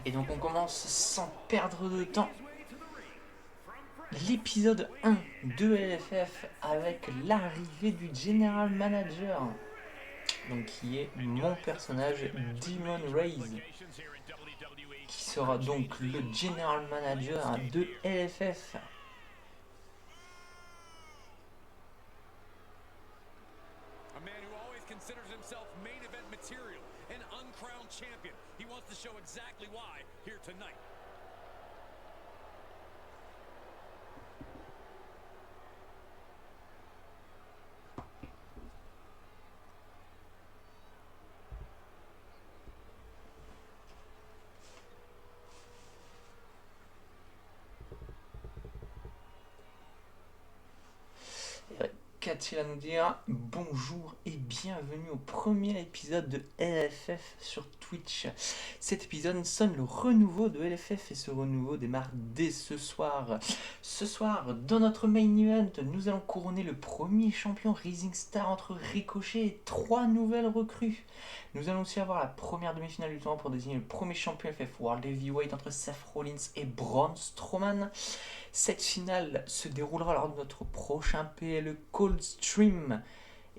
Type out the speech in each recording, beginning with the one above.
Et donc on commence sans perdre de temps l'épisode 1 de LFF avec l'arrivée du General Manager, donc qui est mon personnage Demon Raze, qui sera donc le General Manager de LFF. A man who always considers himself main event material, an uncrowned champion. He wants to show exactly why here tonight. Qu'a-t-il à nous dire? Bonjour et bienvenue au premier épisode de LFF sur Twitch. Cet épisode sonne le renouveau de LFF et ce renouveau démarre dès ce soir. Ce soir, dans notre main event, nous allons couronner le premier champion Rising Star entre Ricochet et 3 nouvelles recrues. Nous allons aussi avoir la première demi-finale du tournoi pour désigner le premier champion FF World Heavyweight entre Seth Rollins et Braun Strowman. Cette finale se déroulera lors de notre prochain PLE Cold Stream.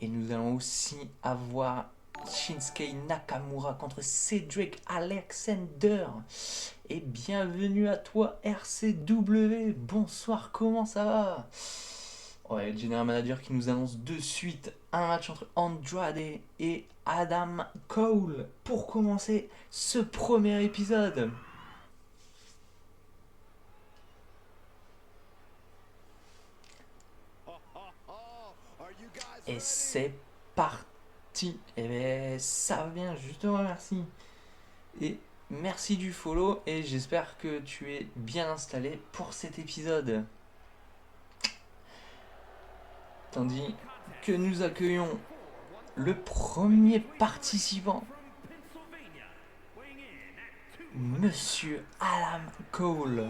Et nous allons aussi avoir Shinsuke Nakamura contre Cedric Alexander. Et bienvenue à toi RCW. Bonsoir, comment ça va? Ouais, le General Manager qui nous annonce de suite un match entre Andrade et Adam Cole pour commencer ce premier épisode. Et c'est parti. Et bien ça va bien, justement, merci. Et merci du follow et j'espère que tu es bien installé pour cet épisode. Tandis que nous accueillons le premier participant, Monsieur Adam Cole.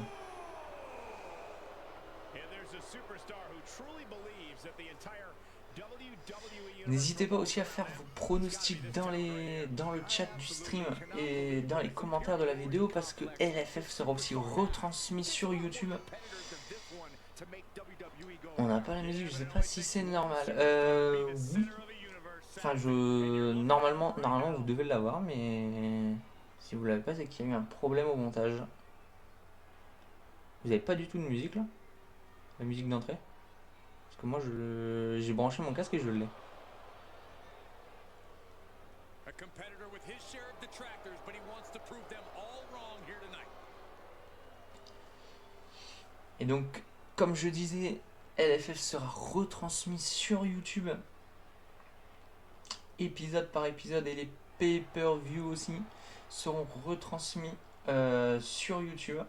N'hésitez pas aussi à faire vos pronostics dans le chat du stream et dans les commentaires de la vidéo parce que LFF sera aussi retransmis sur YouTube. On n'a pas la musique, je sais pas si c'est normal. Oui. Enfin, normalement vous devez l'avoir, mais si vous l'avez pas, c'est qu'il y a eu un problème au montage. Vous avez pas du tout de musique là? La musique d'entrée? Parce que moi, j'ai branché mon casque et je l'ai. Et donc, comme je disais, LFF sera retransmis sur YouTube, épisode par épisode, et les pay-per-view aussi seront retransmis sur YouTube.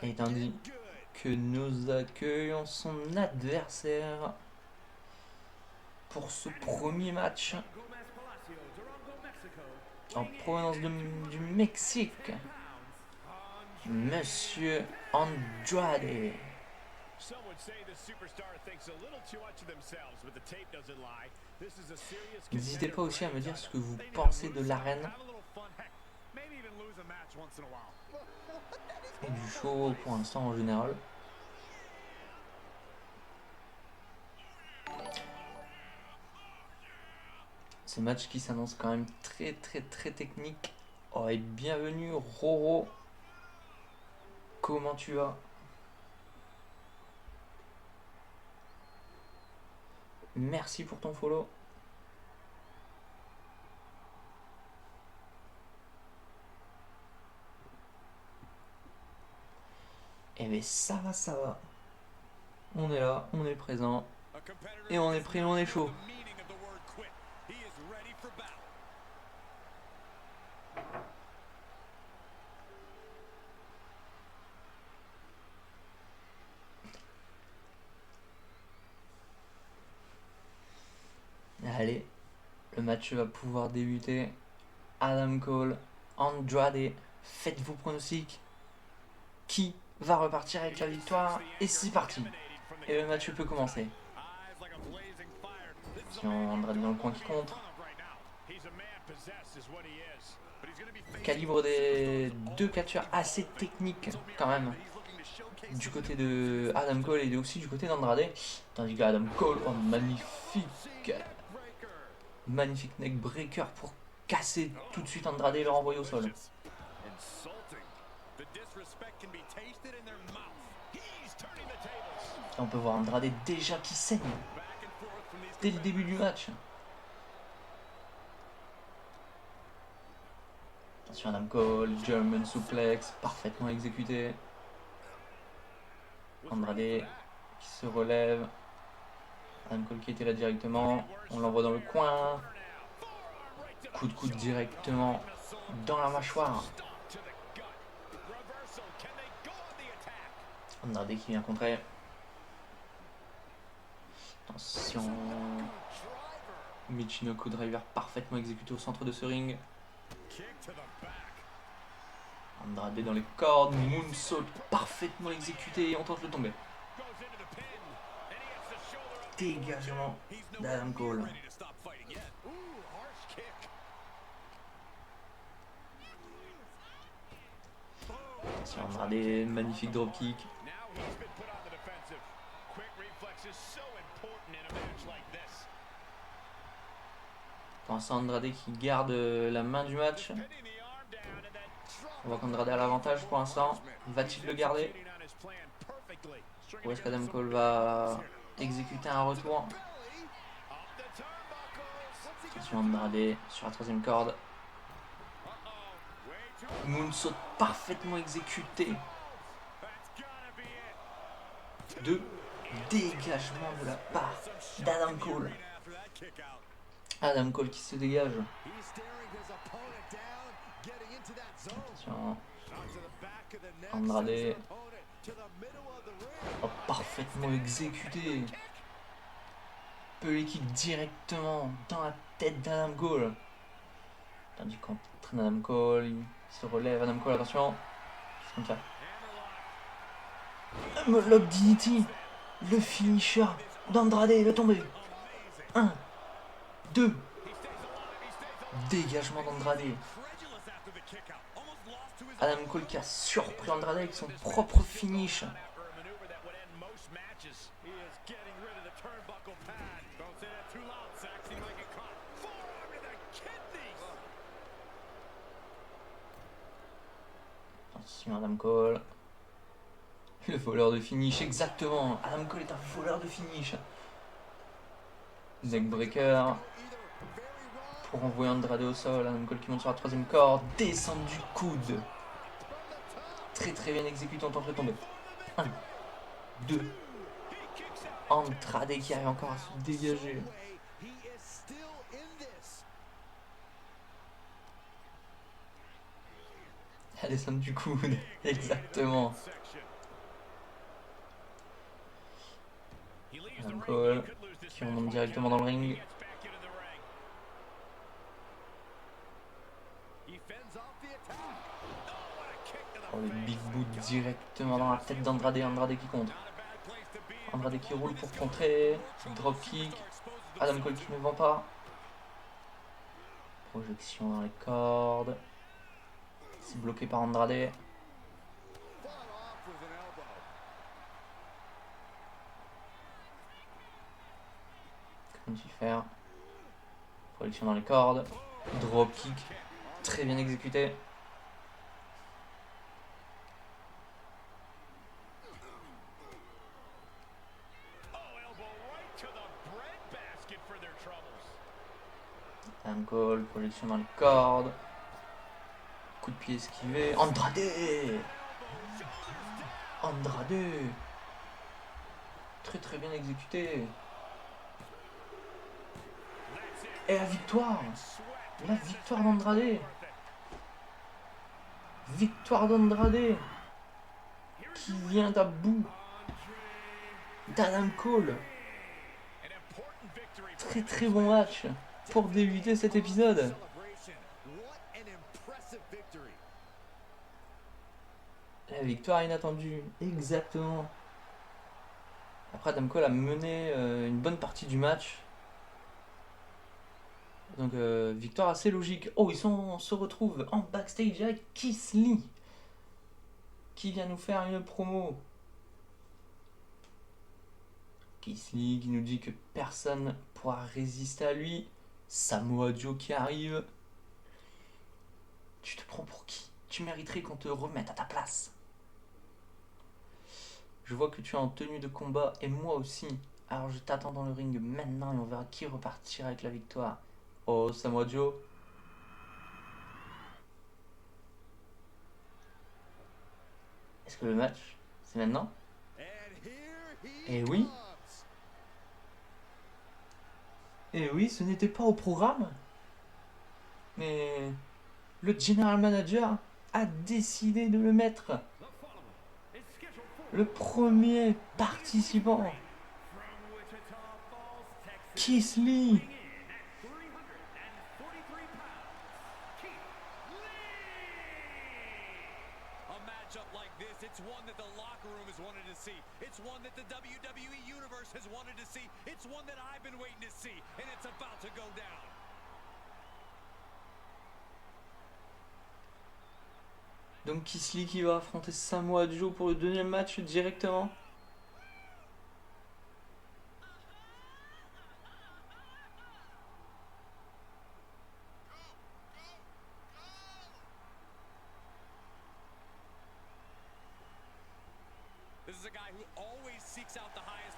Et tandis que nous accueillons son adversaire pour ce premier match en provenance du Mexique, Monsieur Andrade. N'hésitez pas aussi à me dire ce que vous pensez de l'arène et du show pour l'instant en général. Ce match qui s'annonce quand même très technique. Oh, et bienvenue Roro. Comment tu vas? Merci pour ton follow. Eh bien ça va. On est là, on est présent. Et on est prêt, on est chaud. Allez, le match va pouvoir débuter. Adam Cole, Andrade, faites vos pronostics. Qui va repartir avec la victoire? Et c'est parti. Et le match peut commencer. Attention, Andrade dans le coin qui contre. Calibre des deux catcheurs assez techniques quand même. Du côté de Adam Cole et aussi du côté d'Andrade. Tandis qu'Adam Cole, oh, magnifique. Magnifique neck breaker pour casser tout de suite Andrade et le renvoyer au sol. Et on peut voir Andrade déjà qui saigne dès le début du match. Attention Adam Cole, German suplex, parfaitement exécuté. Andrade qui se relève. Adam Cole qui était là directement. On l'envoie dans le coin. Coup de coude directement dans la mâchoire. Andrade qui vient contrer. Attention. Michinoku driver parfaitement exécuté au centre de ce ring. Andrade dans les cordes. Moonsault parfaitement exécuté et on tente le tomber. Dégagement d'Adam Cole. Attention Andrade, magnifique dropkick. Pensez à Andrade qui garde la main du match. On voit qu'Andrade a l'avantage pour l'instant. Va-t-il le garder? Ou est-ce qu'Adam Cole va exécuter un retour? Attention Andrade sur la troisième corde. Moonsault parfaitement exécuté. De dégagement de la part d'Adam Cole. Adam Cole qui se dégage. Attention. Andrade. Oh, parfaitement exécuté. Pelé kick directement dans la tête d'Adam Cole. Tandis qu'on traîne Adam Cole, il se relève. Adam Cole, attention. Qu'est-ce qu'on fait? Lock DDT. Le finisher d'Andrade, le tombé. 1, 2. Dégagement d'Andrade. Adam Cole qui a surpris Andrade avec son propre finish. Attention Adam Cole. Le voleur de finish, exactement. Adam Cole est un voleur de finish. Neckbreaker. Pour envoyer Andrade au sol. Adam Cole qui monte sur la troisième corde. Descend du coude. Très très bien exécuté, on tente de tomber. 1, 2. Andrade qui arrive encore à se dégager. La descente du coude, exactement. Adam Cole qui remonte directement dans le ring. Oh, le big boot directement dans la tête d'Andrade. Andrade qui contre. Andrade qui roule pour contrer. Dropkick. Adam Cole qui ne vend pas. Projection dans les cordes. C'est bloqué par Andrade. Comment tu faire? Projection dans les cordes. Dropkick. Très bien exécuté. Adam Cole, projection dans les cordes. Coup de pied esquivé. Andrade! Andrade! Très très bien exécuté. Et la victoire! La victoire d'Andrade! Victoire d'Andrade! Qui vient à bout d'Adam Cole. Très très bon match pour débuter cet épisode. La victoire inattendue, exactement. Après, Adam Cole a mené une bonne partie du match. Donc, victoire assez logique. Oh, on se retrouve en backstage avec Keith Lee, qui vient nous faire une promo. Keith Lee qui nous dit que personne ne pourra résister à lui. Samoa Joe qui arrive. Tu te prends pour qui? Tu mériterais qu'on te remette à ta place. Je vois que tu es en tenue de combat et moi aussi. Alors je t'attends dans le ring maintenant et on verra qui repartira avec la victoire. Oh, Samoa Joe. Est-ce que le match, c'est maintenant? Eh oui. Eh oui, ce n'était pas au programme. Mais le general manager a décidé de le mettre. Le premier participant, Keith Lee. A matchup like this, it's one that the locker room has wanted to see. It's one that the WWE Universe has wanted to see. It's one that I've been waiting to see, and it's about to go down. Donc Keith Lee qui va affronter Samoa Joe pour le deuxième match directement.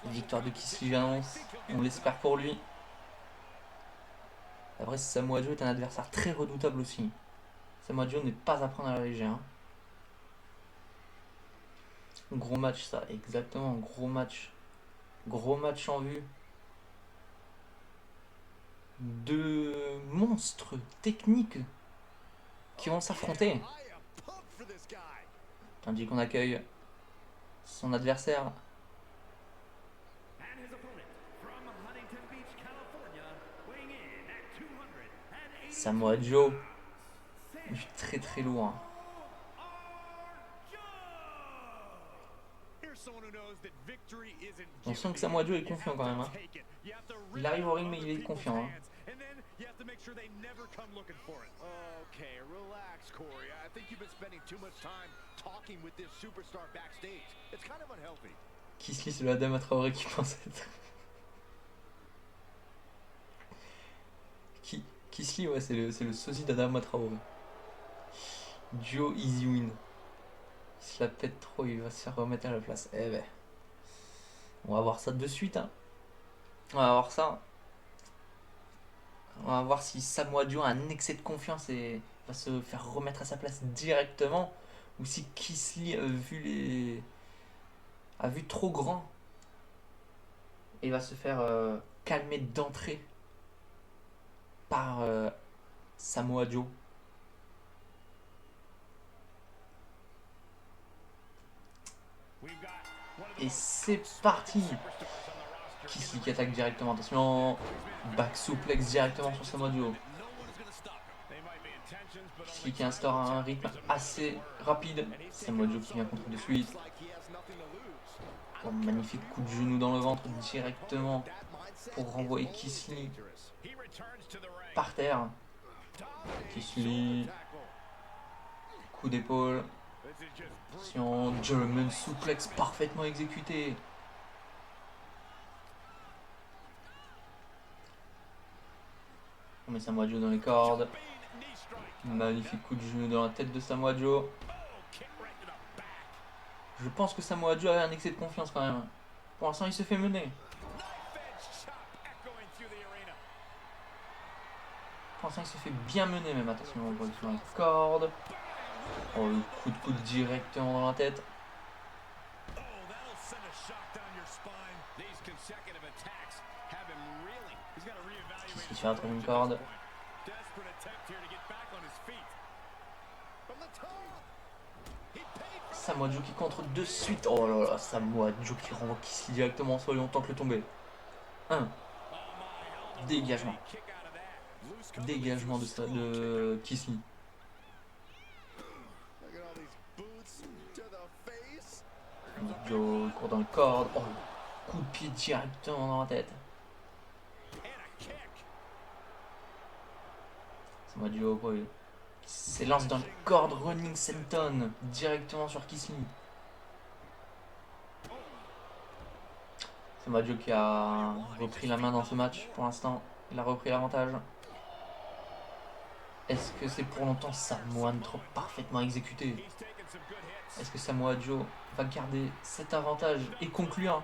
Victoire de Keith Lee annonce. On l'espère pour lui. Après, Samoa Joe est un adversaire très redoutable aussi. Samoa Joe n'est pas à prendre à la légère. Gros match ça, exactement, gros match. Gros match en vue. Deux monstres techniques qui vont s'affronter. Tandis qu'on accueille son adversaire. Samoa Joe. Du très très lourd. On sent que Samoa Joe est confiant quand même. Hein. Il arrive au ring mais il est confiant. Hein. Keith Lee, c'est le Adama Traoré qui pense être. Keith Lee, ouais, c'est le sosie d'Adama Traoré. Joe Easy Win. Il se la pète trop, il va se faire remettre à la place. Eh ben. On va voir ça de suite. Hein. On va voir ça. On va voir si Samoa Joe a un excès de confiance et va se faire remettre à sa place directement. Ou si Keith Lee a vu trop grand. Et va se faire calmer d'entrée par Samoa Joe. Et c'est parti. Keith Lee qui attaque directement. Attention. Back suplex directement sur Samoa Joe. Keith Lee qui instaure un rythme assez rapide. Samoa Joe qui vient contre de suite. Oh, magnifique coup de genou dans le ventre directement pour renvoyer Keith Lee par terre. Keith Lee. Coup d'épaule. Attention, German suplex parfaitement exécuté. On met Samoa Joe dans les cordes. Magnifique coup de genou dans la tête de Samoa Joe. Je pense que Samoa Joe avait un excès de confiance quand même. Pour l'instant, il se fait mener. Pour l'instant, il se fait bien mener même. Attention, on voit sur les cordes. Oh, le coup de coude directement dans la tête. Qu'est-ce qu'il fait à la troisième corde? Samoa Joe qui contre de suite. Oh là là, Samoa Joe qui renvoie Keith Lee directement sur lui, on tente le tomber. 1. Dégagement. Dégagement de Keith Lee. Joe court dans le corde. Oh, Coup de pied directement dans la tête. Samoa Joe qui s'élance dans le cord running senton directement sur Kisly. Samoa Joe qui a repris la main dans ce match pour l'instant. Il a repris l'avantage. Est-ce que c'est pour longtemps Samoan trop parfaitement exécuté? Est-ce que Samoa Joe va garder cet avantage et conclure?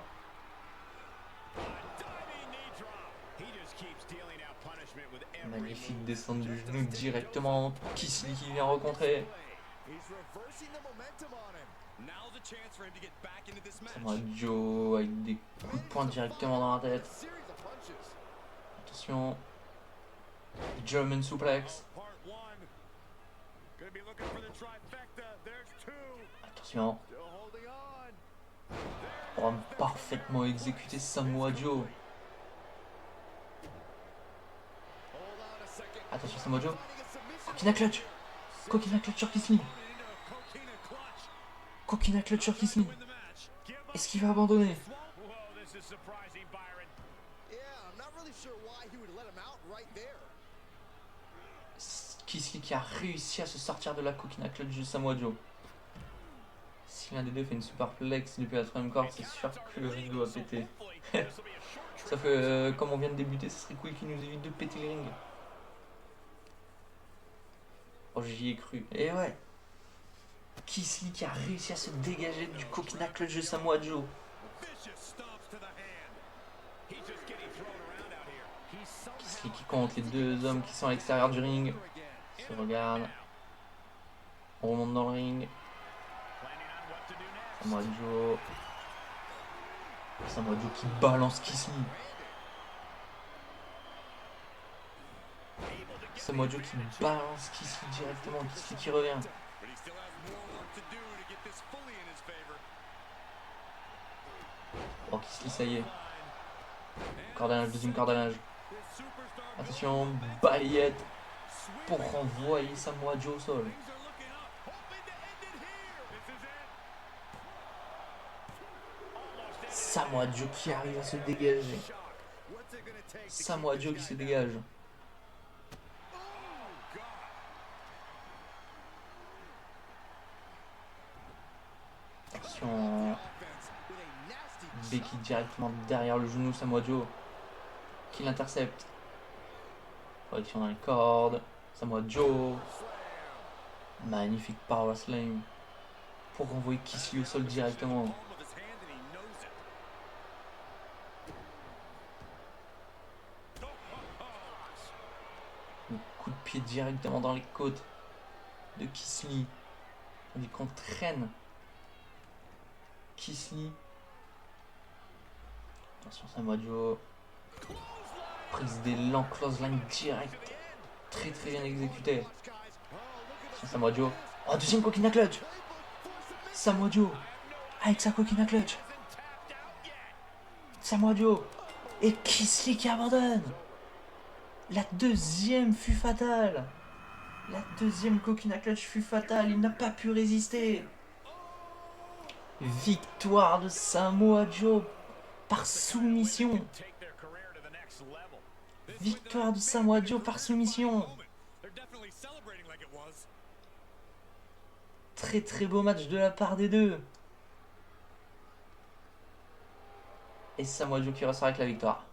Magnifique descente du genou directement. Kisly qui vient rencontrer. Samoa Joe avec des coups de poing directement dans la tête. Attention. German suplex. Attention. Oh, parfaitement exécuté Samoa Joe. Attention Samoa Joe. Coquina clutch. Coquina clutch sur Kisly. Coquina clutch sur Kisly. Est-ce qu'il va abandonner? Kisly qui a réussi à se sortir de la coquina clutch de Samoa Joe. Si l'un des deux fait une superplex depuis la troisième corde, c'est sûr que le ring doit péter. Sauf que comme on vient de débuter, ce serait cool qu'il nous évite de péter le ring. Oh, j'y ai cru. Et ouais. Kisly qui a réussi à se dégager du coquina clutch de Samoa Joe. Kisly qui compte les deux hommes qui sont à l'extérieur du ring. Ils se regardent. On remonte dans le ring. Samoa Joe. Samoa Joe qui balance Kisly. Samoa Joe qui balance Kisly directement. Kisly qui revient. Oh, Kisly, ça y est. Cordonnage, deuxième cordonnage. Attention, balayette pour renvoyer Samoa Joe au sol. Samoa Joe qui arrive à se dégager. Samoa Joe qui se dégage. Attention. Becky directement derrière le genou, Samoa Joe qui l'intercepte. Protection dans les cordes. Samoa Joe. Magnifique power slam pour renvoyer Kisly au sol directement. Un coup de pied directement dans les côtes de Kisly. On dit qu'on traîne Kisly. Attention Samoa Joe. Prise d'élan, close line direct. Très bien exécuté. Attention Samoa Joe. Oh, deuxième coquina clutch. Samoa Joe avec sa coquina clutch. Samoa Joe. Et Kisly qui abandonne. La deuxième fut fatale. La deuxième coquina clutch fut fatale. Il n'a pas pu résister. Victoire de Samoa Joe par soumission. Victoire de Samoa Joe par soumission. Très beau match de la part des deux. Et Samoa Joe qui ressort avec la victoire.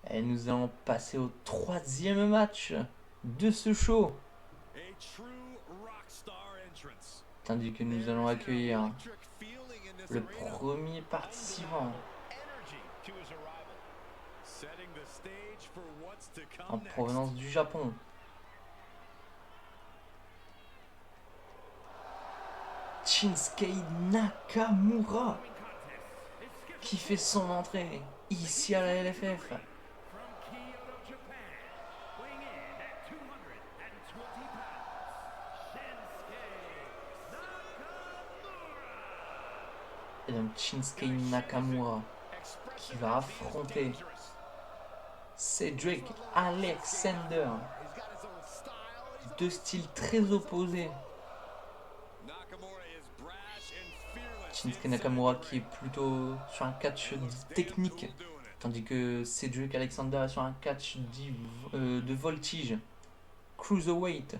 Et nous allons passer au troisième match de ce show. Tandis que nous allons accueillir le premier participant en provenance du Japon. Shinsuke Nakamura qui fait son entrée ici à la LFF. Et donc Shinsuke Nakamura qui va affronter Cedric Alexander. Deux styles très opposés. Shinsuke Nakamura qui est plutôt sur un catch dit technique, tandis que Cedric Alexander est sur un catch dit de voltige, cruiserweight.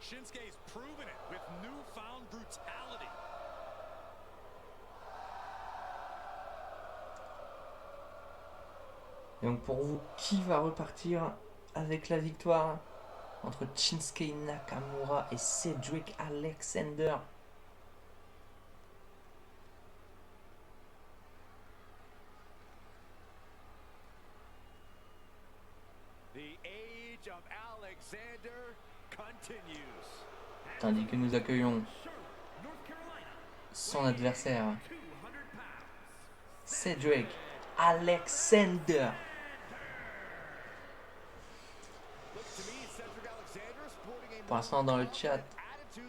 Shinsuke's proven it with newfound brutality. Et donc pour vous, qui va repartir avec la victoire entre Shinsuke Nakamura et Cedric Alexander? The age of Alexander continues. Tandis que nous accueillons son adversaire, Cedric Alexander. Pour l'instant dans le chat, ils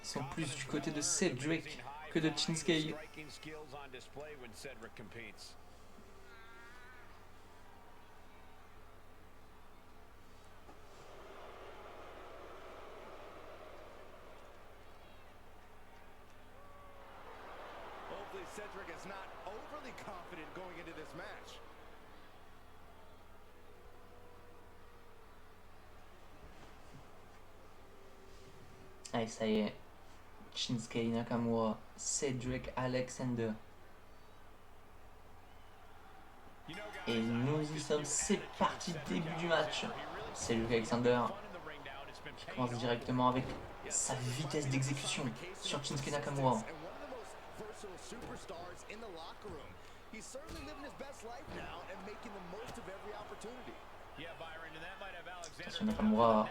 sont plus du côté de Cedric que de Shinsuke. Cedric is not overly confident going into this match. Allez, ça y est. Shinsuke Nakamura, Cedric Alexander. Et nous y sommes, c'est parti, début du match. Cedric Alexander qui commence directement avec sa vitesse d'exécution sur Shinsuke Nakamura. Attention Nakamura.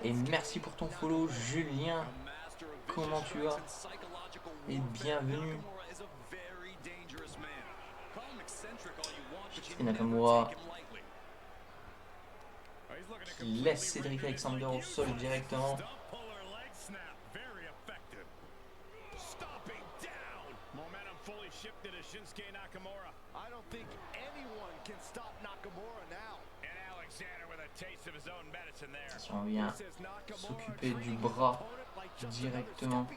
Et merci pour ton follow Julien. Comment tu vas? Et bienvenue. Shinsuke Nakamura qui laisse Cedric Alexander au sol directement. Attention, on vient s'occuper du bras directement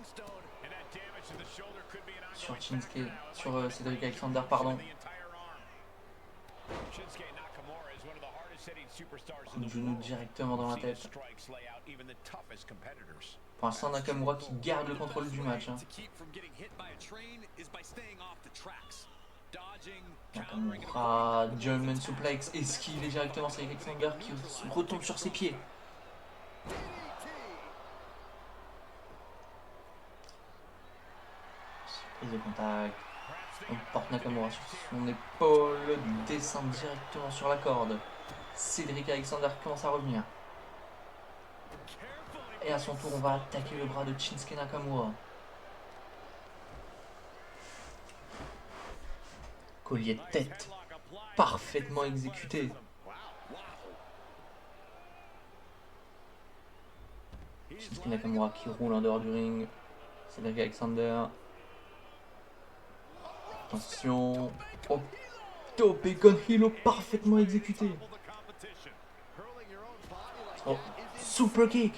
sur Shinsuke, sur Cedric Alexander, pardon. Coup de genou directement dans la tête. Pour l'instant, Nakamura qui garde le contrôle du match. Nakamura, German suplex, esquivé directement sur Alexander qui retombe sur ses pieds. Prise de contact. On porte Nakamura sur son épaule, descend directement sur la corde. Cedric Alexander commence à revenir. Et à son tour, on va attaquer le bras de Shinsuke Nakamura. Collier de tête, parfaitement exécuté. Shinsuke Nakamura qui roule en dehors du ring. Cedric Alexander. Attention. Oh, Tope con Hilo parfaitement exécuté. Oh, super kick.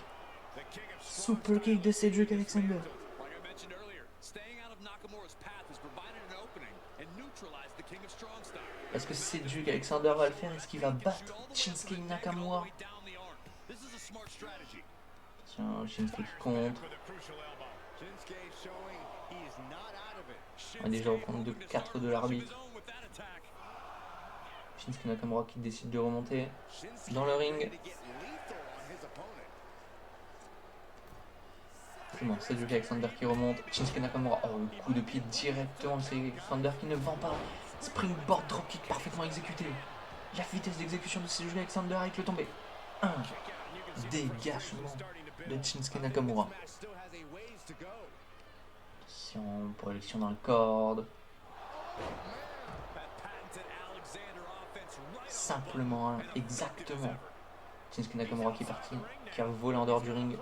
Super kick de Cedric Alexander. Est-ce que Cedric Alexander va le faire? Est-ce qu'il va battre Shinsuke Nakamura? Tiens, Shinsuke qui contre. On est déjà au compte de 4 de l'arbitre. Shinsuke Nakamura qui décide de remonter dans le ring. C'est bon, Cedric Alexander qui remonte. Shinsuke Nakamura, oh, le coup de pied directement de Cedric Alexander qui ne vend pas. Springboard dropkick parfaitement exécuté. La vitesse d'exécution de Cedric Alexander avec le tombé. 1. Dégagement de Shinsuke Nakamura. Attention, projection dans le corde. Simplement un, exactement. Shinsuke Nakamura qui est parti, qui a volé en dehors du ring.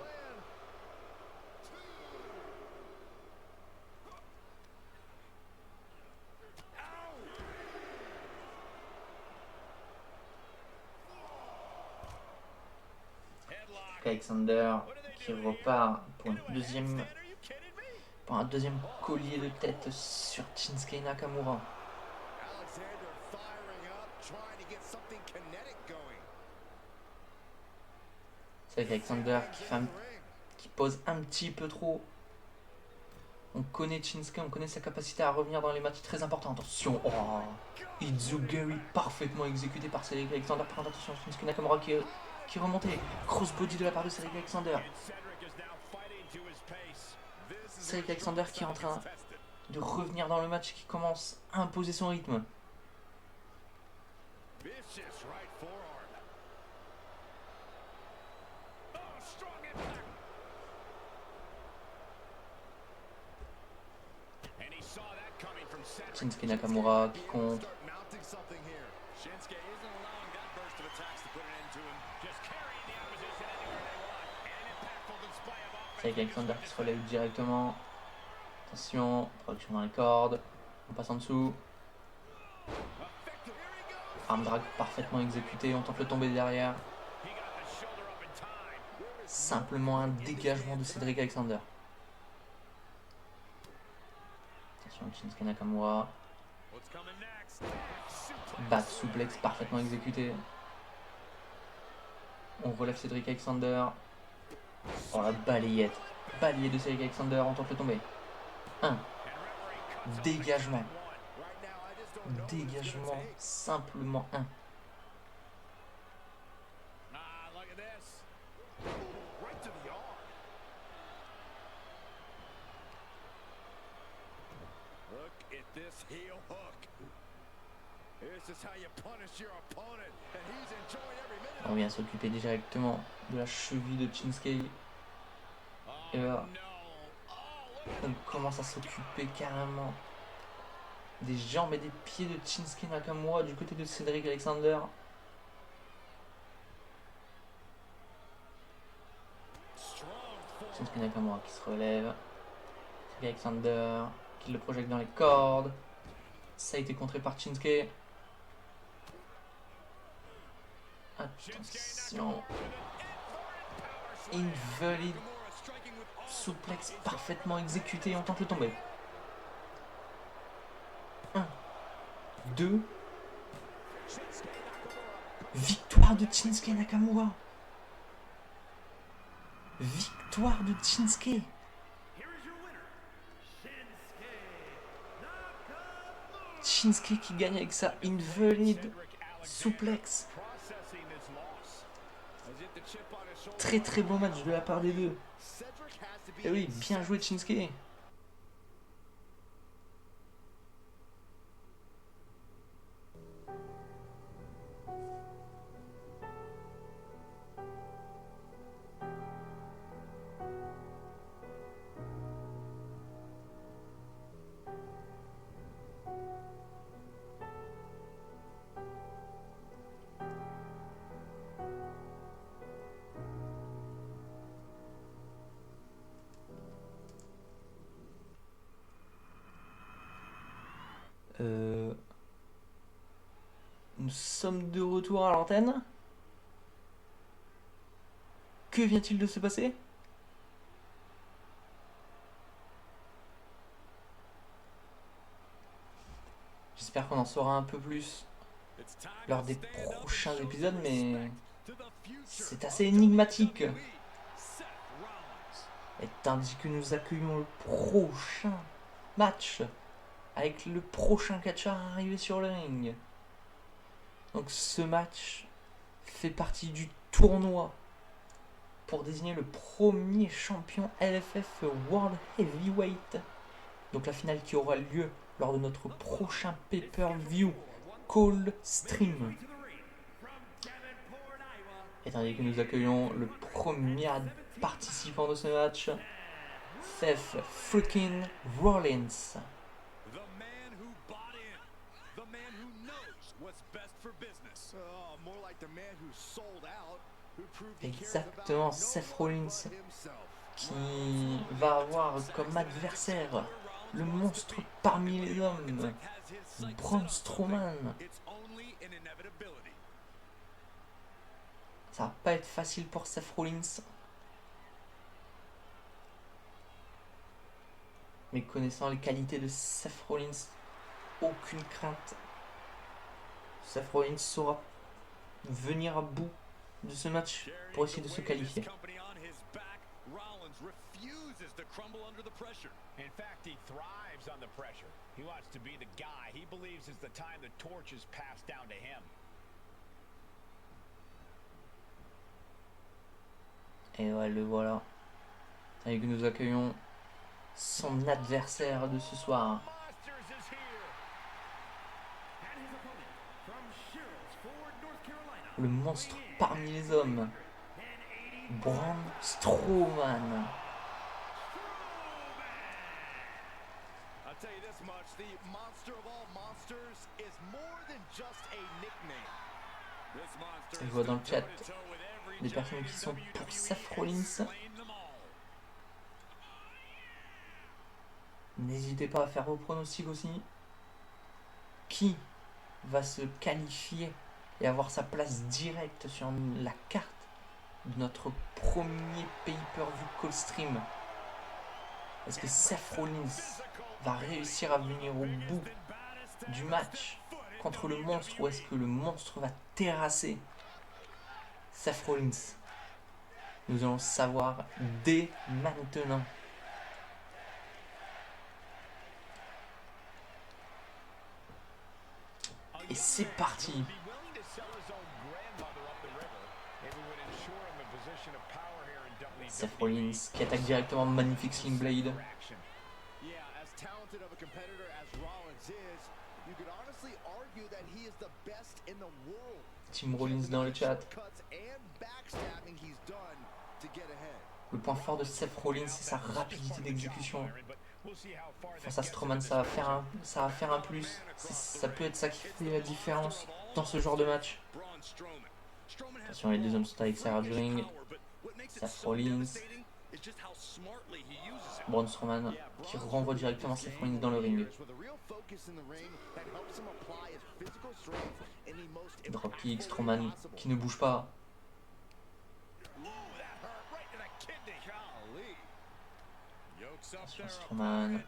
Alexander qui repart pour un deuxième collier de tête sur Shinsuke Nakamura. C'est avec Alexander qui pose un petit peu trop. On connaît Shinsuke, on connaît sa capacité à revenir dans les matchs très importants. Attention, oh, Enziguri parfaitement exécuté par Cedric Alexander. Par contre, attention, Shinsuke Nakamura qui est remonté. Crossbody de la part de Cedric Alexander. Cedric Alexander qui est en train de revenir dans le match, qui commence à imposer son rythme. Shinsuke Nakamura qui compte. C'est avec Alexander qui se relève directement. Attention, production dans les cordes. On passe en dessous. Arm drag parfaitement exécuté. On tente le tomber derrière. Simplement un dégagement de Cedric Alexander. Attention, Shinsuke Nakamura. Back suplex parfaitement exécuté. On relève Cedric Alexander. Oh la balayette. Balayette de Cedric Alexander, on tente le tomber. 1. Dégagement. Dégagement, simplement 1. On vient s'occuper directement de la cheville de Shinsuke. Et là, on commence à s'occuper carrément des jambes et des pieds de Shinsuke Nakamura du côté de Cedric Alexander. Shinsuke Nakamura qui se relève. Cedric Alexander qui le projette dans les cordes. Ça a été contré par Shinsuke. Attention. Invalid. Suplex parfaitement exécuté. On tente le tomber. 1. 2. Victoire de Shinsuke Nakamura. Victoire de Shinsuke. Shinsuke qui gagne avec sa invalid suplex. Très très bon match de la part des deux. Et oui, bien joué Shinsuke. Nous sommes de retour à l'antenne. Que vient-il de se passer? J'espère qu'on en saura un peu plus lors des prochains épisodes, mais c'est assez énigmatique. Et tandis que nous accueillons le prochain match avec le prochain catcheur arrivé sur le ring. Donc ce match fait partie du tournoi pour désigner le premier champion LFF World Heavyweight. Donc la finale qui aura lieu lors de notre prochain pay-per-view Cold Stream. Et tandis que nous accueillons le premier participant de ce match, Seth freaking Rollins. The man who bought in. The man who knows what's best for business. Oh, more like the man who sold out, who proved he cares about Exactement, no Seth one Rollins but himself. qui va avoir comme adversaire le monstre parmi les hommes, Braun Strowman. It's only an inevitability. Ça va pas être facile pour Seth Rollins. Mais connaissant les qualités de Seth Rollins, aucune crainte. Seth Rollins saura venir à bout de ce match pour essayer de se qualifier. Rollins refuses to crumble under the pressure. In fact, he thrives on the pressure. He wants to be the guy. He believes it's the time the torch is passed down to him. Et ouais, le voilà. Et que nous accueillons son adversaire de ce soir. Monsters is here. And his opponent from Sherrills Ford, North Carolina. Le monstre parmi les hommes, Braun Strowman. I'll tell you this much, the monster of all monsters is more than just a nickname. This monster Je is vois dans le chat toe-to-toe with every des personnes qui sont pour Seth Rollins. slain them all. N'hésitez pas à faire vos pronostics aussi. Qui va se qualifier et avoir sa place directe sur la carte de notre premier pay-per-view call stream? Est-ce que Seth Rollins va réussir à venir au bout du match contre le monstre, ou est-ce que le monstre va terrasser Seth Rollins? Nous allons le savoir dès maintenant. Et c'est parti. Be willing to sell his own grandmother up the river if it would ensure him a position of power here in WWE. Seth Rollins qui attaque directement magnifique Sling Blade. Action. Yeah, as talented of a competitor as Rollins is, you could honestly argue that he is the best in the world. Team Rollins dans le chat. Shortcuts and backstabbing he's done to get ahead. Le point fort de Seth Rollins, c'est sa rapidité d'exécution. Face à Strowman, ça va faire un plus. Ça peut être ça qui fait la différence dans ce genre de match. Braun Strowman. Strowman has Attention, les deux hommes sont à l'extérieur du ring. power, but what makes it Seth so Rollins. devastating is just how smartly he uses it. Braun Strowman qui renvoie directement Seth Rollins dans le ring. With a real focus in the ring that helps him apply his physical strength in the most Dropkick, impactful Strowman way possible. qui ne bouge pas. Ooh, that hurt right to the kidney. Golly. Yokes up Attention, there. Strowman.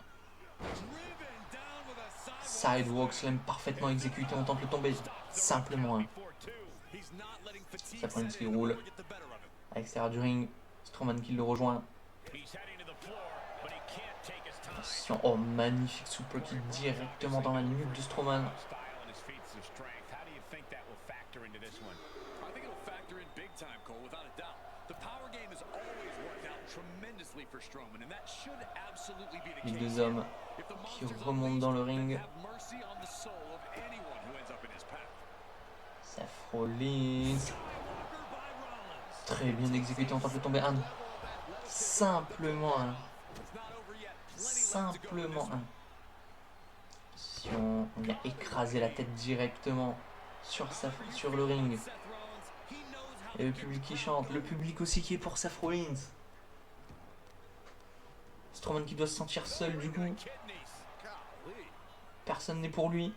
Driven down with a Sidewalk slam parfaitement exécuté, on tente le tomber. Simplement un. He's not letting fatigue Seth Rollins set qui in roule or get the better of him. à l'extérieur du ring. Strowman qui le rejoint. He's heading to the floor, but he can't take his time. Attention, oh magnifique super kick directement dans la nuque de Strowman. Style and his feats of strength. How do you think that will factor into this one? I think it'll factor in big time, Cole, without a doubt. The power game has always worked out tremendously for Strowman, and that should absolutely be the Les case. deux hommes If the qui monster's remontent dans le unleashed, ring. have mercy on the soul of anyone who ends up in his path. Seth Rollins. Skywalker by Rollins. Très bien exécuté, on tente de tomber un. Simplement un. It's not over yet. Plenty left to go in this Simplement one. un. Attention, on vient écraser la tête directement sur le ring. Seth Rollins, he knows how Et le to get public qui the chante, crowd le going. public aussi qui est pour Seth Rollins. Strowman qui doit se sentir seul du coup. Kidneys. Golly. Personne n'est pour lui.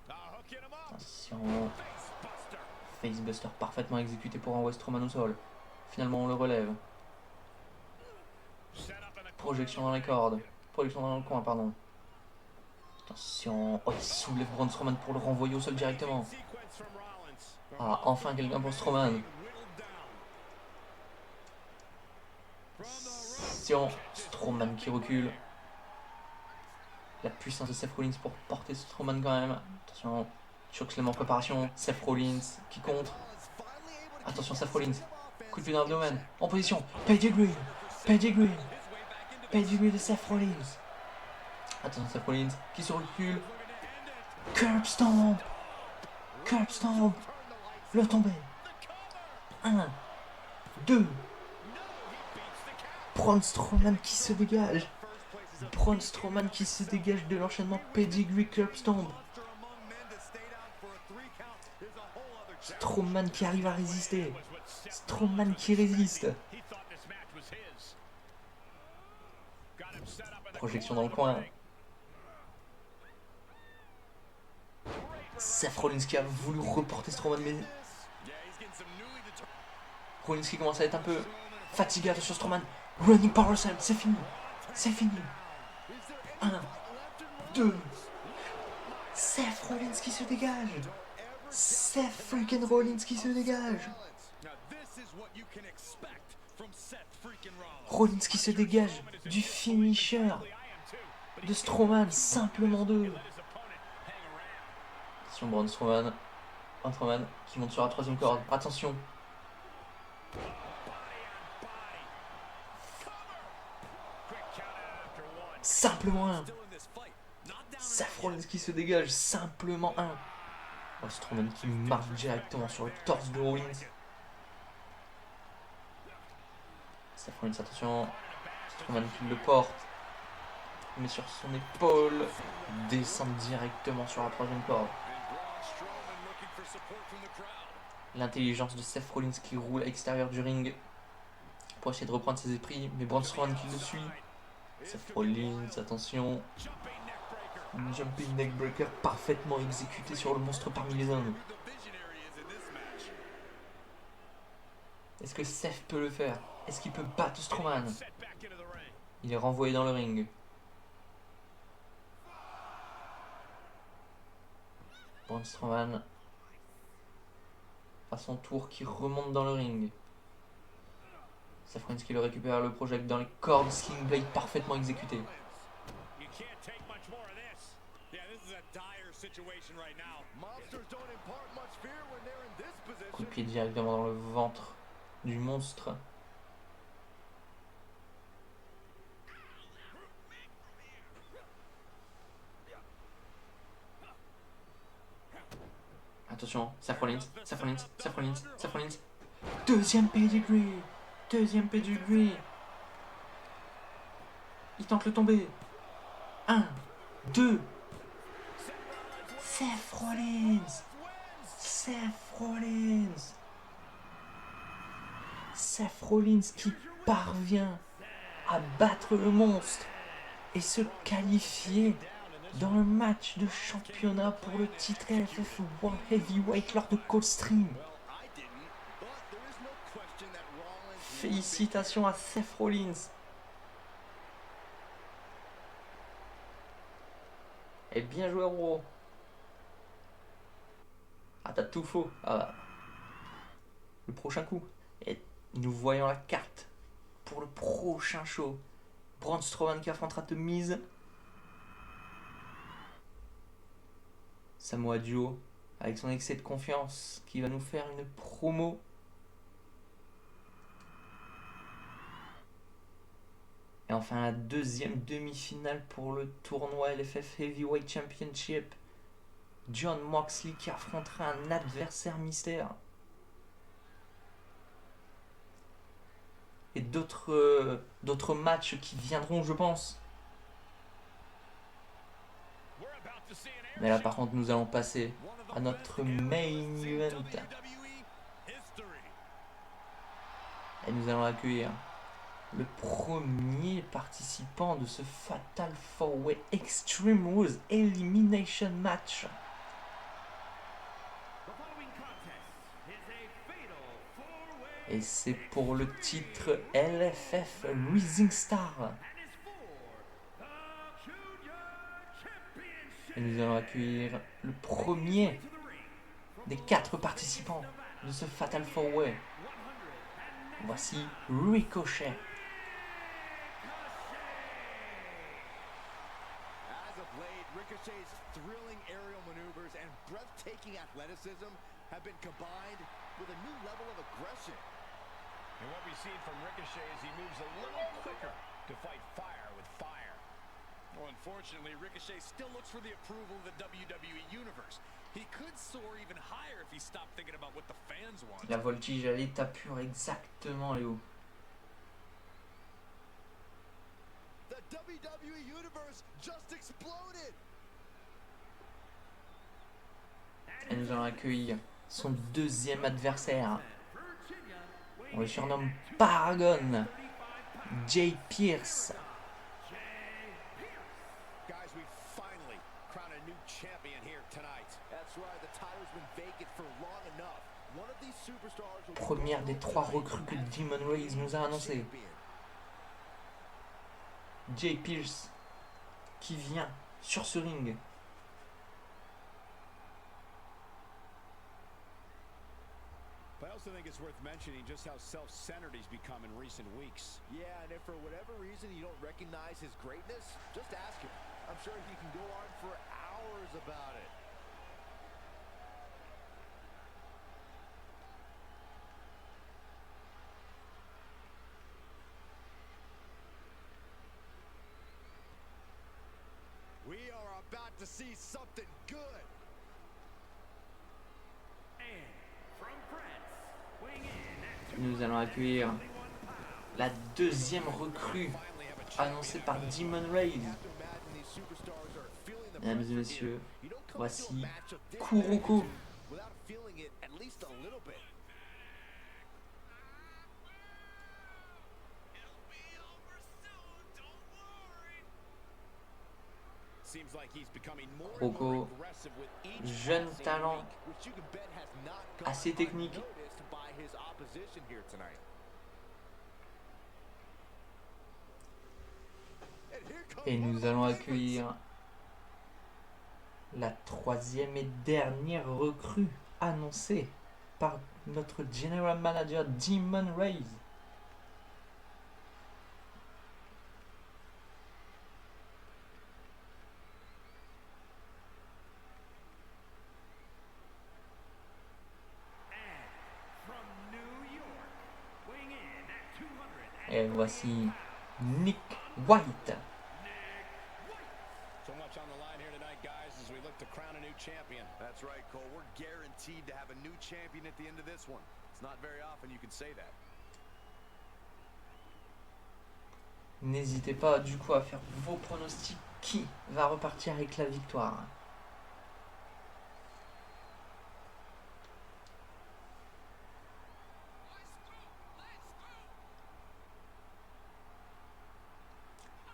Ah, hooking him up. Attention. Facebuster. Facebuster parfaitement exécuté pour envoyer Strowman au sol. Finalement on le relève. Set up in the Projection dans les cordes. Projection dans le coin, pardon. Attention. Oh, il soulève Braun Strowman pour le renvoyer au sol directement. sequence from Rollins. Ah, enfin quelqu'un pour Strowman. Whittled down. Attention. Strowman qui recule. La puissance de Seth Rollins pour porter Strowman quand même. Attention. Chokeslam en préparation. Seth Rollins qui contre. Attention Seth Rollins. Coup de pied dans l'abdomen. En position. Pedigree. Pedigree. Pedigree de Seth Rollins. Attention Seth Rollins qui se recule. Curb Stomp. Curb Stomp. Le tombé. 1, 2, Braun Strowman qui se dégage. Braun Strowman qui se dégage de l'enchaînement Pedigree Curb Stomp. Strowman qui arrive à résister. Strowman qui résiste. Projection dans le coin. Seth Rollins qui a voulu reporter Strowman, mais Rollins qui commence à être un peu fatigué. Attention Strowman. Running Power Slam, c'est fini. C'est fini. 1, 2. Seth Rollins qui se dégage. Seth freaking Rollins qui se dégage. Rollins qui se dégage du finisher de Strowman, simplement 2. Attention Braun Strowman. Braun Strowman qui monte sur la 3e corde. Attention. Simplement 1. Seth Rollins qui se dégage, simplement 1. Oh, Strowman qui marque directement sur le torse de Rollins. Seth Rollins, attention. Strowman qui le porte. Met sur son épaule. Descend directement sur la 3e corde. L'intelligence de Seth Rollins qui roule à l'extérieur du ring pour essayer de reprendre ses esprits, mais Braun Strowman qui le suit. Seth Rollins, attention. Jumping neckbreaker parfaitement exécuté sur le monstre parmi les hommes. Est-ce que Seth peut le faire? Est-ce qu'il peut battre Strowman? Il est renvoyé dans le ring. Braun Strowman à son tour qui remonte dans le ring. Seth Rollins qui le récupère, le projette dans les cordes, Sling Blade parfaitement exécuté. Coup de pied directement dans le ventre du monstre. Attention, Seth Rollins, Seth Rollins, Seth Rollins, Seth Rollins. Deuxième pedigree. Deuxième pedigree. Il tente le tomber. 1, 2. Seth Rollins. Seth Rollins. Seth Rollins qui parvient à battre le monstre et se qualifier dans le match de championnat pour le titre LFF World Heavyweight lors de Coldstream. Félicitations à Seth Rollins. Et bien joué, Raw. Ah, t'as tout faux. Ah. Le prochain coup. Et nous voyons la carte pour le prochain show. Braun Strowman qui affrontera The Miz. Samoa Joe avec son excès de confiance qui va nous faire une promo. Et enfin la deuxième demi-finale pour le tournoi LFF Heavyweight Championship. Jon Moxley qui affrontera un adversaire mystère. Et d'autres matchs qui viendront, je pense. Mais là par contre nous allons passer à notre main event. Et nous allons accueillir le premier participant de ce Fatal 4-Way Extreme Rules Elimination Match. Et c'est pour le titre LFF Rising Star. Et nous allons accueillir le premier des 4 participants de ce Fatal 4-Way. Voici Ricochet. As of late, Ricochet's thrilling aerial maneuvers and breathtaking athleticism have been combined with a new level of aggression. And what we've seen from Ricochet is he moves a little quicker to fight fire with fire. Well, unfortunately, Ricochet still looks for the approval of the WWE Universe. He could soar even higher if he stopped thinking about what the fans want. La voltige à l'état pur, exactement, Léo. WWE Universe just exploded. Et nous allons accueillir son deuxième adversaire. On le surnomme Paragon, Jay Pierce. Guys, we finally crowned a new champion here tonight. That's right, the title's been vacant for long enough. One of these superstars will be Première des 3 recrues que Demon Reigns nous a annoncé. Jay Pierce qui vient sur ce ring. But I also think it's worth mentioning just how self-centered he's become in recent weeks. Yeah, and if for whatever reason you don't recognize his greatness, just ask him. I'm sure he can go on for hours about it. We are about to see something good. And from France, weighing in at Nous allons accueillir la deuxième recrue annoncée par Demon Reigns. Mesdames et messieurs, voici Kuroko. Without feeling it at least a little bit. Seems like he's becoming more and Kuroko, more aggressive with each jeune passing talent, week. Which you can bet has not gone assez technique. unnoticed by his opposition here tonight. And here comes Et one nous of our allons favorites. accueillir la troisième et dernière recrue annoncée par notre General Manager Demon Reigns. from New York, weighing in at 200. Et voici Nick White. So much on the line here tonight, guys, as we look to crown a new champion. That's right, Cole. We're guaranteed to have a new champion at the end of this one. It's not very often you can say that. N'hésitez pas du coup à faire vos pronostics. Qui va repartir avec la victoire?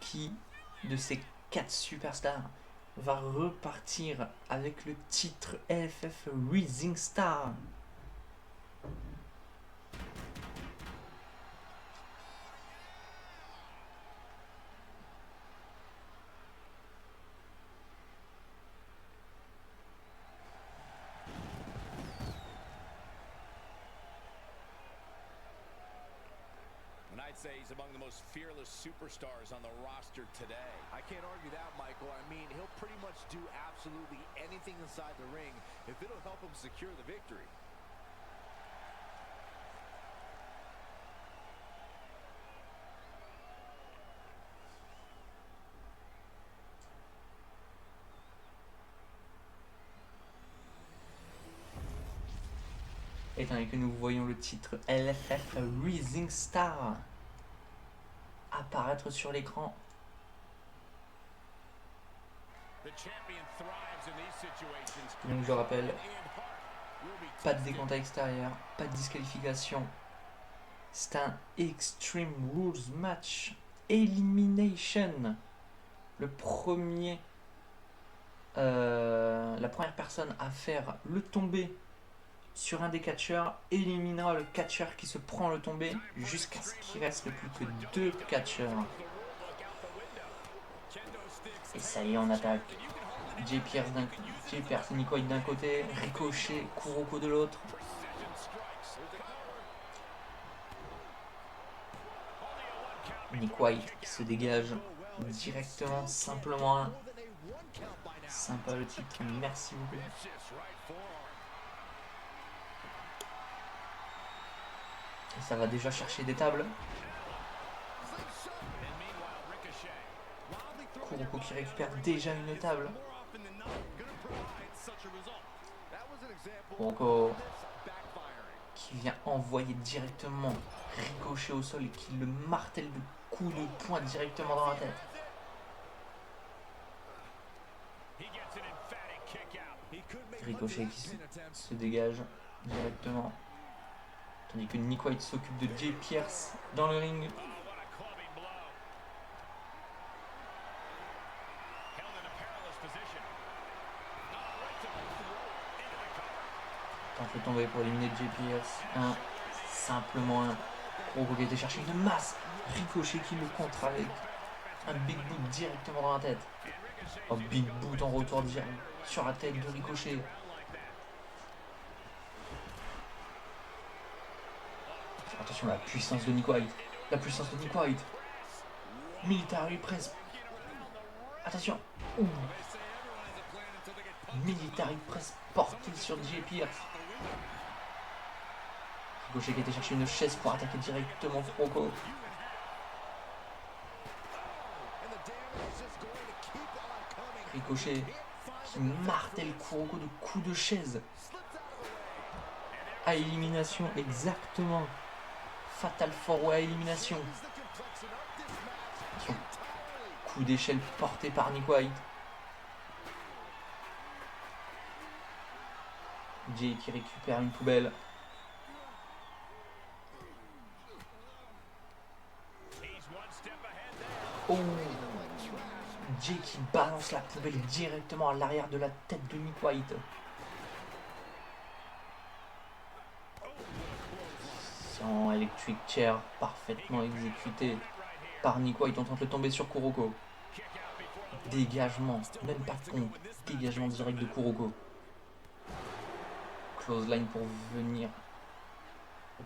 Qui de ces 4 superstars va repartir avec le titre LFF Rising Star? And I'd say he's among the most fearless superstars on the roster today. I can't argue that, Michael. I mean, he'll pretty much do absolutely anything inside the ring if it'll help him secure the victory. Étant donné que nous voyons le titre LFF Rising Star apparaître sur l'écran, The champion thrives in these situations. donc je rappelle, And Hart will be pas de tested. décompte à l'extérieur, pas de disqualification. C'est un Extreme Rules match Elimination. Le premier, la première personne à faire le tombé sur un des catcheurs éliminera le catcheur qui se prend le tombé jusqu'à ce qu'il reste plus que 2 catcheurs. Et ça y est, on attaque. Jay Pierce et Nick White d'un côté, Ricochet, Kuroko de l'autre. Nick White qui se dégage directement, simplement un. Sympa le titre, merci beaucoup. Et ça va déjà chercher des tables. Kuroko qui récupère déjà une table. Kuroko qui vient envoyer directement Ricochet au sol et qui le martèle de coups de poing directement dans la tête. Ricochet qui se dégage directement. Tandis que Nick White s'occupe de Jay Pierce dans le ring. Tente de tomber pour éliminer Jay Pierce. Simplement un Kuroko qui a été chercher une masse. Ricochet qui le contre avec un big boot directement dans la tête. Oh, big boot en retour direct sur la tête de Ricochet. Attention, la puissance de Nick White. La puissance de Nick White. Military Press. Attention. Ouh. Military Press porté sur Jay Pierce. Ricochet qui a été chercher une chaise pour attaquer directement Kuroko. Ricochet qui martèle Kuroko de coups de chaise. À élimination, exactement. Fatal 4-way à élimination. Coup d'échelle porté par Nick White. Jay qui récupère une poubelle. Oh, Jay qui balance la poubelle directement à l'arrière de la tête de Nick White. Sans Electric Chair parfaitement exécuté par Nick White. On tente de tomber sur Kuroko. Dégagement, même pas de compte. Dégagement direct de Kuroko. Close line pour venir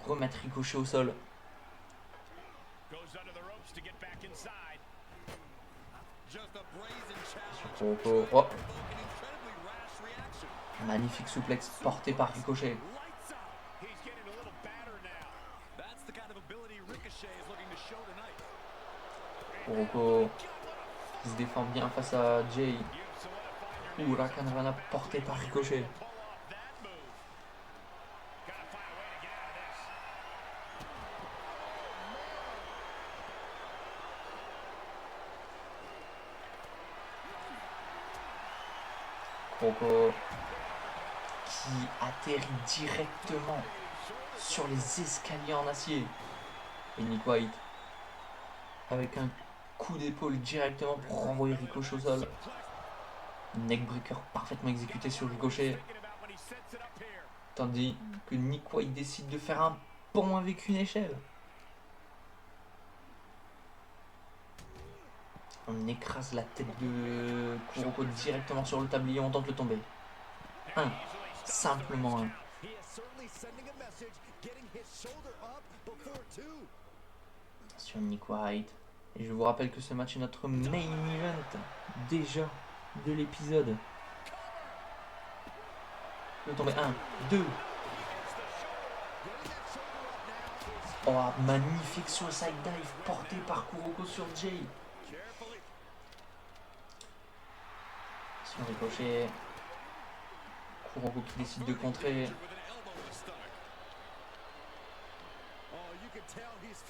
remettre Ricochet au sol. Sur Kuroko. Oh. Magnifique souplex porté par Ricochet. Kuroko qui se défend bien face à Jay. Huracanrana porté par Ricochet. Kuroko qui atterrit directement sur les escaliers en acier. Et Nick White avec un coup d'épaule directement pour renvoyer Ricochet au sol. Neckbreaker parfaitement exécuté sur Ricochet. Tandis que Nick White décide de faire un pont avec une échelle. On écrase la tête de Kuroko directement sur le tablier. On tente de tomber. Simplement un. Sur Nick White. Et je vous rappelle que ce match est notre main event déjà de l'épisode. Le tomber 1, 2. Oh, magnifique suicide dive porté par Kuroko sur Jay. Sur Ricochet. Kuroko qui décide de contrer.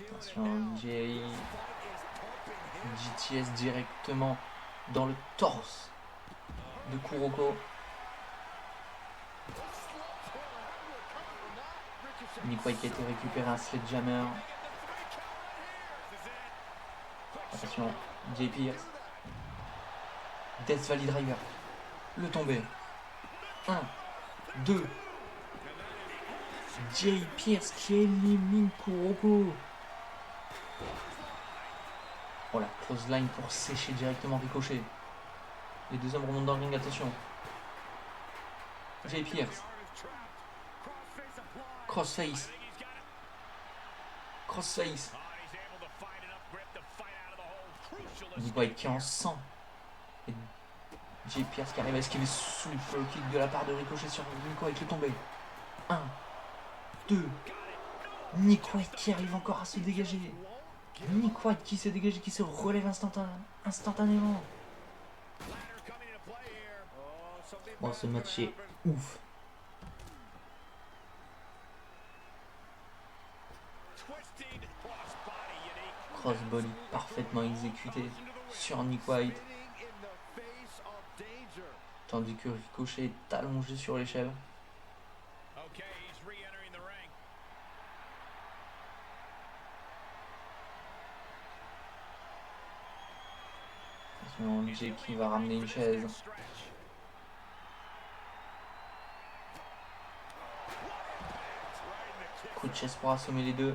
Attention, Jay. GTS directement dans le torse de Kuroko. Nick White qui a été récupéré un sledgehammer. Attention, Jay Pierce. Death Valley Driver. Le tombé. 1, 2. Jay Pierce qui élimine Kuroko. Oh la close line pour sécher directement Ricochet. Les deux hommes remontent dans le ring, attention. Jay Pierce. Crossface. Crossface. Nick White qui est en sang. Et Jay Pierce qui arrive à esquiver super kick de la part de Ricochet sur Nick White, le tombé. 1, 2. Nick White qui arrive encore à se dégager. Nick White qui se dégage et qui se relève instantanément. Bon, ce match est ouf. Crossbody parfaitement exécuté sur Nick White. Tandis que Ricochet est allongé sur l'échelle. Okay, he's re-entering the ring. Attention, Jay qui va ramener une chaise. Coup de chaise pour assommer les deux.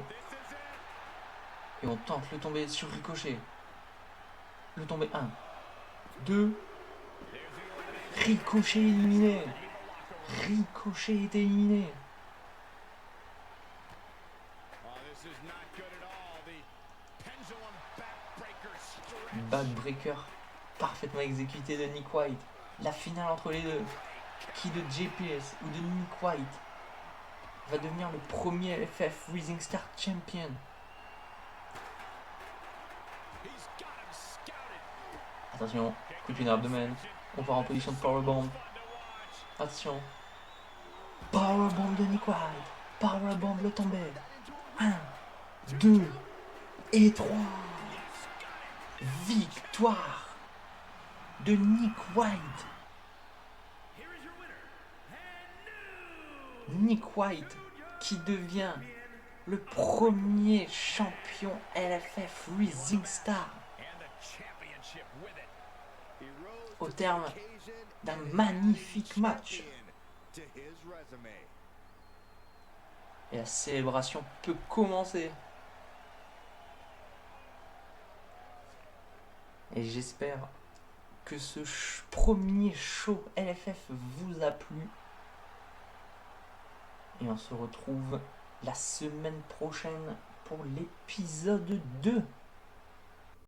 Et on tente le tomber sur Ricochet. Le tomber 1, 2. Ricochet éliminé. Ricochet est éliminé. Backbreaker parfaitement exécuté de Nick White. La finale entre les deux. Qui de Jay Pierce ou de Nick White va devenir le premier LFF Rising Star Champion? Attention, coup de pied dans l'abdomen. On part en position de powerbomb. Attention. Powerbomb de Nick White. Powerbomb le tombé. 1, 2 et 3. Victoire de Nick White. Nick White qui devient le premier champion LFF Rising Star au terme d'un magnifique match. Et la célébration peut commencer. Et j'espère que ce premier show LFF vous a plu. Et on se retrouve la semaine prochaine pour l'épisode 2.